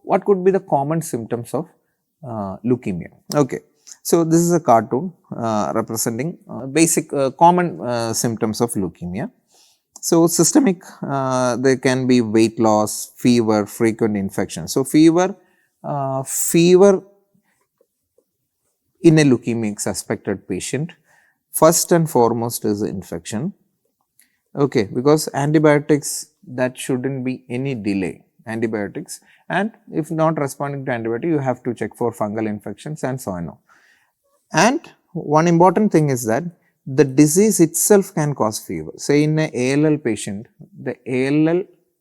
what could be the common symptoms of leukemia? Okay, so this is a cartoon representing basic common symptoms of leukemia. So, systemic there can be weight loss, fever, frequent infections. So, fever in a leukemic suspected patient, first and foremost is infection. Okay, because antibiotics, that shouldn't be any delay, antibiotics, and if not responding to antibiotic, you have to check for fungal infections and so on. And one important thing is that the disease itself can cause fever. Say in a ALL patient, the ALL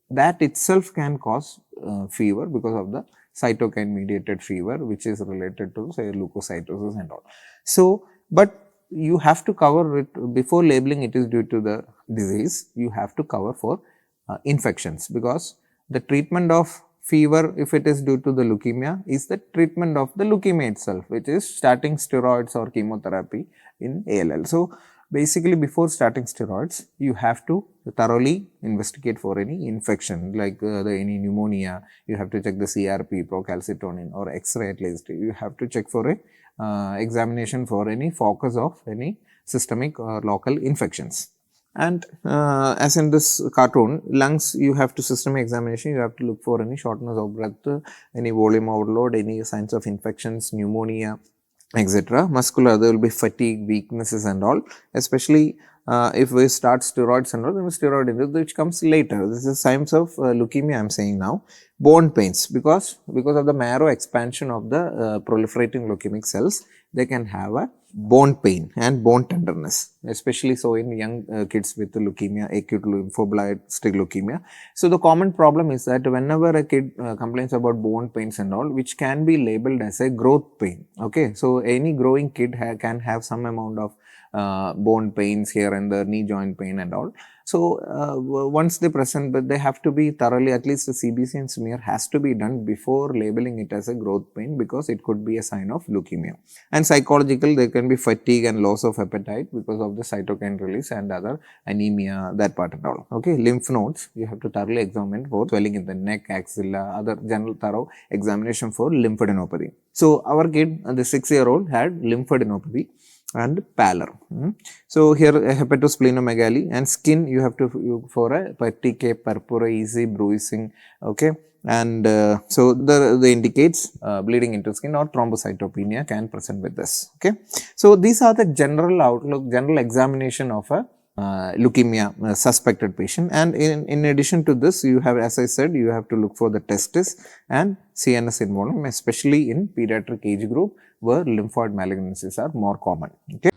that itself can cause fever because of the cytokine mediated fever, which is related to say leukocytosis and all. So, but you have to cover it before labeling it is due to the disease, you have to cover for infections, because the treatment of fever, if it is due to the leukemia, is the treatment of the leukemia itself, which is starting steroids or chemotherapy in ALL. So, basically before starting steroids, you have to thoroughly investigate for any infection like any pneumonia, you have to check the CRP, procalcitonin or X-ray at least, you have to check for a examination for any focus of any systemic or local infections. And as in this cartoon, lungs, you have to systemic examination, you have to look for any shortness of breath, any volume overload, any signs of infections, pneumonia, etc. Muscular, there will be fatigue, weaknesses and all, especially if we start steroids and all, then steroid which comes later. This is signs of leukemia I am saying now. Bone pains, because of the marrow expansion of the proliferating leukemic cells, they can have a bone pain and bone tenderness, especially so in young kids with leukemia, acute lymphoblastic leukemia. So, the common problem is that whenever a kid complains about bone pains and all, which can be labeled as a growth pain. Okay, so any growing kid can have some amount of bone pains here and there, knee joint pain and all. So, once they present, but they have to be thoroughly, at least the CBC and smear has to be done before labeling it as a growth pain, because it could be a sign of leukemia. And psychological, there can be fatigue and loss of appetite because of the cytokine release and other anemia, that part and all. Okay, lymph nodes, you have to thoroughly examine for swelling in the neck, axilla, other general thorough examination for lymphadenopathy. So, our kid, the 6-year-old had lymphadenopathy and pallor. So, here hepatosplenomegaly, and skin, you have to for a peritonitis, purpura, easy bruising. Okay, and so the indicates bleeding into skin or thrombocytopenia can present with this. Okay, so these are the general outlook, general examination of a leukemia suspected patient, and in addition to this, you have, as I said, you have to look for the testis and CNS involvement, especially in pediatric age group where lymphoid malignancies are more common. Okay.